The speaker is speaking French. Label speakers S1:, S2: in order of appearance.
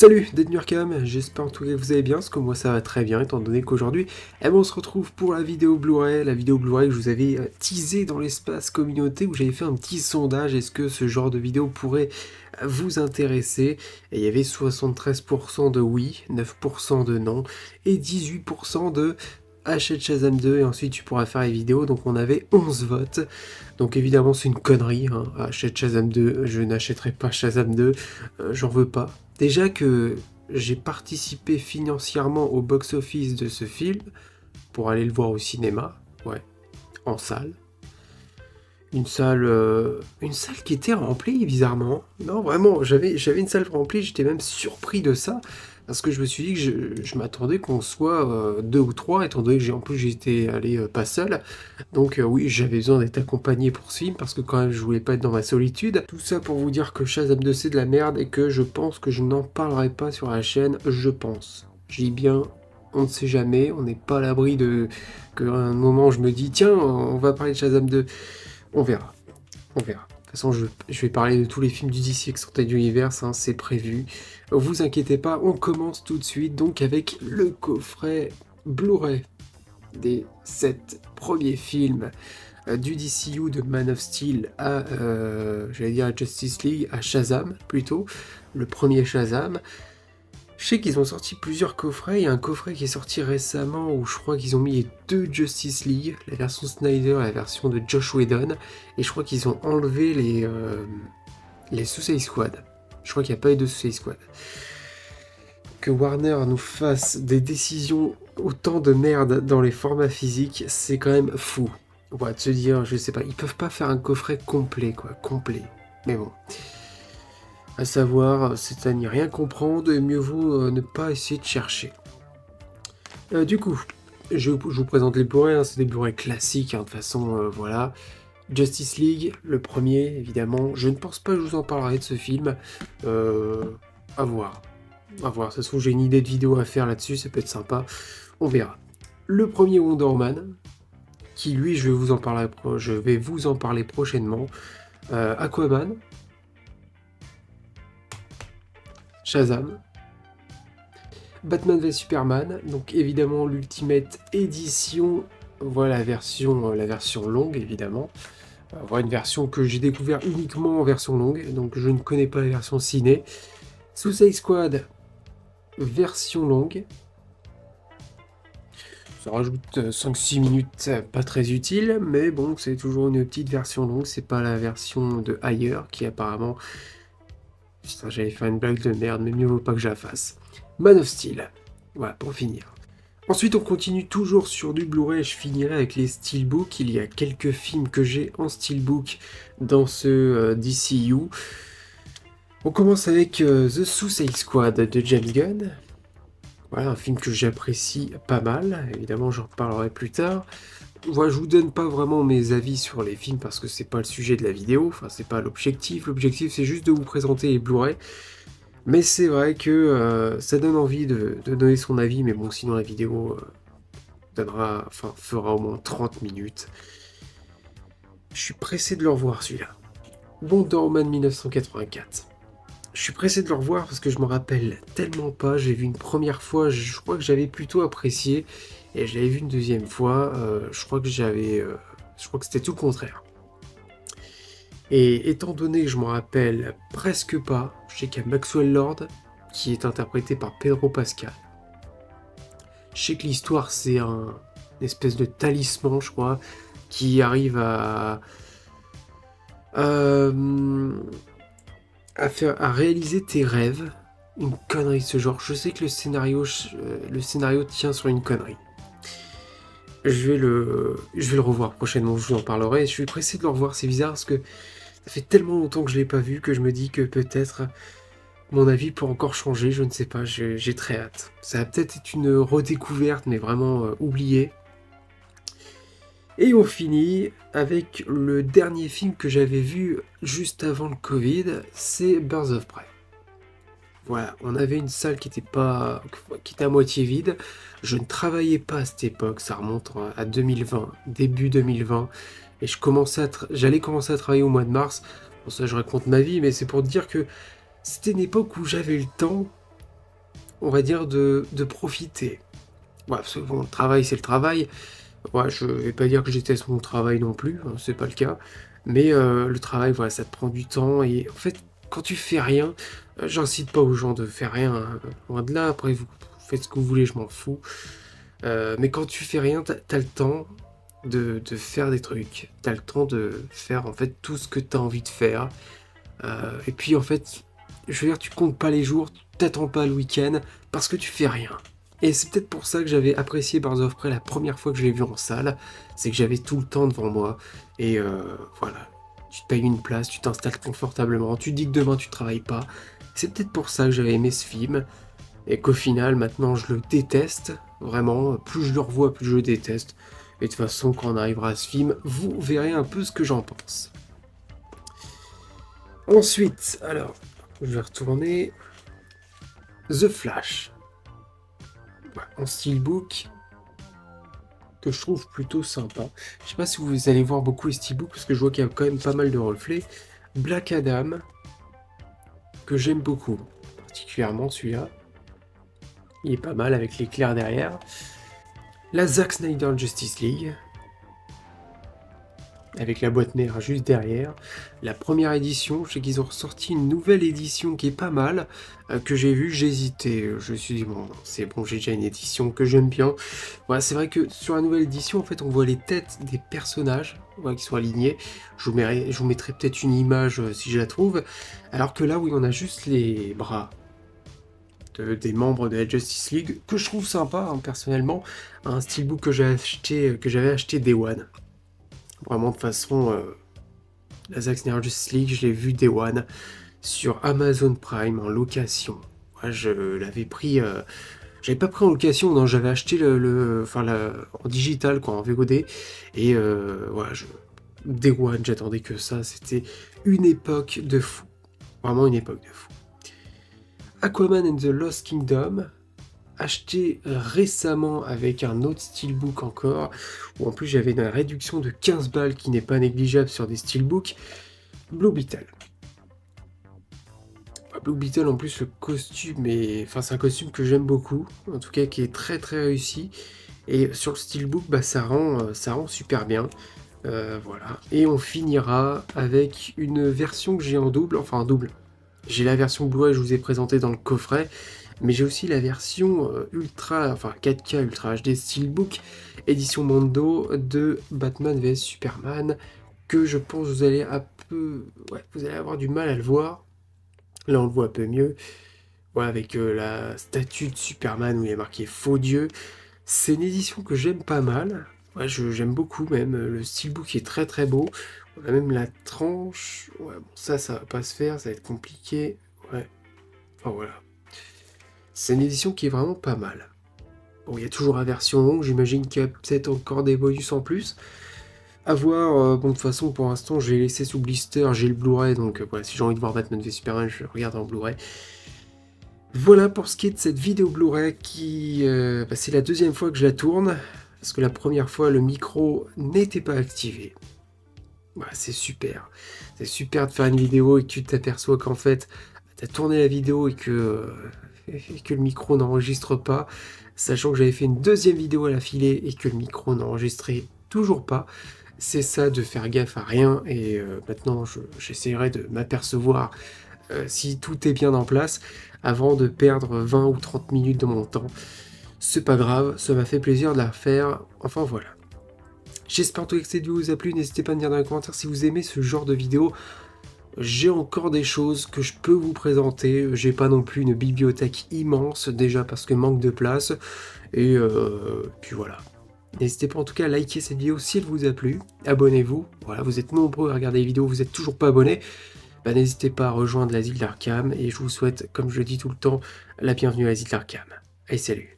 S1: Salut, d'être Nurkam, j'espère en tout cas que vous allez bien, parce que moi ça va très bien, étant donné qu'aujourd'hui, on se retrouve pour la vidéo Blu-ray que je vous avais teasé dans l'espace communauté, où j'avais fait un petit sondage, est-ce que ce genre de vidéo pourrait vous intéresser, et il y avait 73% de oui, 9% de non, et 18% de achète Shazam 2 et ensuite tu pourras faire les vidéos, donc on avait 11 votes. Donc évidemment c'est une connerie, hein. Achète Shazam 2, je n'achèterai pas Shazam 2, j'en veux pas. Déjà que j'ai participé financièrement au box-office de ce film, pour aller le voir au cinéma, ouais, en salle. Une salle qui était remplie, bizarrement. Non, vraiment, j'avais une salle remplie, j'étais même surpris de ça, parce que je me suis dit que je m'attendais qu'on soit deux ou trois, étant donné que en plus j'étais allé pas seul. Donc oui, j'avais besoin d'être accompagné pour ce film, parce que quand même je voulais pas être dans ma solitude. Tout ça pour vous dire que Shazam 2 c'est de la merde, et que je pense que je n'en parlerai pas sur la chaîne, je pense. Je dis bien, on ne sait jamais, on n'est pas à l'abri de... qu'à un moment je me dis, tiens, on va parler de Shazam 2. On verra, on verra. De toute façon, je vais parler de tous les films du DC Extended Universe, hein, c'est prévu. Vous inquiétez pas, on commence tout de suite donc avec le coffret Blu-ray des 7 premiers films du DCU, de Man of Steel à, j'allais dire à Justice League, à Shazam plutôt, le premier Shazam. Je sais qu'ils ont sorti plusieurs coffrets, il y a un coffret qui est sorti récemment où je crois qu'ils ont mis les deux Justice League, la version Snyder et la version de Josh Whedon, et je crois qu'ils ont enlevé les Suicide Squad. Je crois qu'il n'y a pas eu de Suicide Squad. Que Warner nous fasse des décisions autant de merde dans les formats physiques, c'est quand même fou. Ouais, de se dire, je sais pas, ils peuvent pas faire un coffret complet, quoi, complet. Mais bon. À savoir, c'est à n'y rien comprendre, et mieux vaut ne pas essayer de chercher. Du coup, je vous présente les Blu-ray, hein, c'est des Blu-ray classiques, hein, de toute façon, voilà. Justice League, le premier, évidemment. Je ne pense pas que je vous en parlerai de ce film. À voir. À voir, ça se trouve, j'ai une idée de vidéo à faire là-dessus, ça peut être sympa. On verra. Le premier Wonder Woman, qui lui, je vais vous en parler prochainement. Aquaman, Shazam, Batman v Superman, donc évidemment l'Ultimate Edition, voilà la version longue évidemment. Voilà une version que j'ai découvert uniquement en version longue, donc je ne connais pas la version ciné. Suicide Squad, version longue. Ça rajoute 5-6 minutes, pas très utile, mais bon, c'est toujours une petite version longue, c'est pas la version de ailleurs qui apparemment... Putain, j'avais fait une blague de merde, mais mieux vaut pas que je la fasse. Man of Steel, voilà, pour finir. Ensuite, on continue toujours sur du Blu-ray, je finirai avec les Steelbook. Il y a quelques films que j'ai en Steelbook dans ce DCU. On commence avec The Suicide Squad de James Gunn. Voilà, un film que j'apprécie pas mal, évidemment j'en reparlerai plus tard. Voilà, je vous donne pas vraiment mes avis sur les films parce que c'est pas le sujet de la vidéo, enfin c'est pas l'objectif. L'objectif c'est juste de vous présenter les Blu-ray. Mais c'est vrai que ça donne envie de donner son avis, mais bon, sinon la vidéo fera au moins 30 minutes. Je suis pressé de le revoir celui-là. Wonder Woman 1984. Je suis pressé de le revoir parce que je me rappelle tellement pas. J'ai vu une première fois, je crois que j'avais plutôt apprécié, et je l'avais vu une deuxième fois, je crois que c'était tout le contraire. Et étant donné que je m'en rappelle presque pas, je sais qu'il y a Maxwell Lord, qui est interprété par Pedro Pascal. Je sais que l'histoire, c'est une espèce de talisman, je crois, qui arrive à réaliser tes rêves. Une connerie de ce genre. Je sais que le scénario tient sur une connerie. Je vais le revoir prochainement, je vous en parlerai. Je suis pressé de le revoir, c'est bizarre parce que ça fait tellement longtemps que je l'ai pas vu que je me dis que peut-être mon avis peut encore changer, je ne sais pas, j'ai très hâte. Ça va peut-être être une redécouverte, mais vraiment oubliée. Et on finit avec le dernier film que j'avais vu juste avant le Covid, c'est Birds of Prey. Voilà, on avait une salle qui était à moitié vide. Je ne travaillais pas à cette époque, ça remonte à 2020, début 2020, et j'allais commencer à travailler au mois de mars. Pour ça, je raconte ma vie, mais c'est pour dire que c'était une époque où j'avais le temps on va dire, de profiter. Ouais, parce que bon, le travail, c'est le travail. Ouais, je vais pas dire que je déteste mon travail non plus, hein, c'est pas le cas. Mais le travail, voilà, ça te prend du temps. Et en fait, quand tu fais rien, j'incite pas aux gens de faire rien, hein, loin de là. Après, vous faites ce que vous voulez, je m'en fous. Mais quand tu fais rien, t'as le temps de faire des trucs. T'as le temps de faire en fait tout ce que t'as envie de faire. Et puis en fait, je veux dire, tu comptes pas les jours, tu t'attends pas le week-end parce que tu fais rien. Et c'est peut-être pour ça que j'avais apprécié Birds of Prey la première fois que je l'ai vu en salle, c'est que j'avais tout le temps devant moi. Et voilà, tu te payes une place, tu t'installes confortablement, tu te dis que demain tu travailles pas. C'est peut-être pour ça que j'avais aimé ce film, et qu'au final, maintenant je le déteste, vraiment. Plus je le revois, plus je le déteste. Et de toute façon, quand on arrivera à ce film, vous verrez un peu ce que j'en pense. Ensuite, alors, je vais retourner. The Flash. Ouais, en steelbook, que je trouve plutôt sympa. Je sais pas si vous allez voir beaucoup les steelbooks, parce que je vois qu'il y a quand même pas mal de reflets. Black Adam, que j'aime beaucoup, particulièrement celui-là. Il est pas mal avec l'éclair derrière. La Zack Snyder Justice League, avec la boîte mère juste derrière. La première édition, je sais qu'ils ont ressorti une nouvelle édition qui est pas mal, que j'ai vue, j'ai hésité. Je me suis dit, bon, c'est bon, j'ai déjà une édition que j'aime bien. Voilà, c'est vrai que sur la nouvelle édition, en fait, on voit les têtes des personnages, voilà, qui sont alignés. Je vous mettrai peut-être une image si je la trouve. Alors que là, oui, on a juste les bras des membres de la Justice League, que je trouve sympa, hein, personnellement. Un steelbook que j'avais acheté Day One. Vraiment de façon, la Zack Snyder Justice League, je l'ai vu Day One sur Amazon Prime en location. Moi, je l'avais pris, j'avais pas pris en location, non, j'avais acheté en digital, quoi, en VOD. Et voilà, Day One, j'attendais que ça. C'était une époque de fou. Vraiment une époque de fou. Aquaman and the Lost Kingdom, acheté récemment avec un autre steelbook encore, où en plus j'avais une réduction de 15 balles qui n'est pas négligeable sur des steelbooks. Blue Beetle. Blue Beetle, en plus le costume enfin c'est un costume que j'aime beaucoup, en tout cas qui est très très réussi. Et sur le steelbook, bah, ça rend super bien. Voilà. Et on finira avec une version que j'ai en double, enfin en double. J'ai la version Blu-ray, je vous ai présenté dans le coffret, mais j'ai aussi la version ultra, enfin 4K Ultra HD Steelbook, édition Mondo de Batman vs Superman, que je pense vous allez vous allez avoir du mal à le voir. Là on le voit un peu mieux. Voilà, avec la statue de Superman où il est marqué Faux Dieu. C'est une édition que j'aime pas mal. Ouais, j'aime beaucoup même. Le steelbook est très très beau. On a même la tranche. Ouais, bon, ça va pas se faire, ça va être compliqué. Ouais. Enfin voilà. C'est une édition qui est vraiment pas mal. Bon, il y a toujours la version longue, j'imagine qu'il y a peut-être encore des bonus en plus. À voir, bon, de toute façon, pour l'instant, j'ai laissé sous blister, j'ai le Blu-ray, donc voilà, si j'ai envie de voir Batman v Superman, je regarde en Blu-ray. Voilà pour ce qui est de cette vidéo Blu-ray qui... c'est la deuxième fois que je la tourne, parce que la première fois, le micro n'était pas activé. Voilà, c'est super. C'est super de faire une vidéo et que tu t'aperçois qu'en fait, tu as tourné la vidéo et que le micro n'enregistre pas, sachant que j'avais fait une deuxième vidéo à la filée et que le micro n'enregistrait toujours pas. C'est ça, de faire gaffe à rien, et maintenant j'essaierai de m'apercevoir si tout est bien en place avant de perdre 20 ou 30 minutes de mon temps. C'est pas grave, ça m'a fait plaisir de la refaire, enfin voilà. J'espère en tout cas que cette vidéo vous a plu, n'hésitez pas à me dire dans les commentaires si vous aimez ce genre de vidéo. J'ai encore des choses que je peux vous présenter, j'ai pas non plus une bibliothèque immense, déjà parce que manque de place, et puis voilà. N'hésitez pas en tout cas à liker cette vidéo si elle vous a plu, abonnez-vous, voilà, vous êtes nombreux à regarder les vidéos, vous n'êtes toujours pas abonnés, bah, n'hésitez pas à rejoindre l'asile d'Arkham, et je vous souhaite, comme je le dis tout le temps, la bienvenue à l'asile d'Arkham. Allez, salut!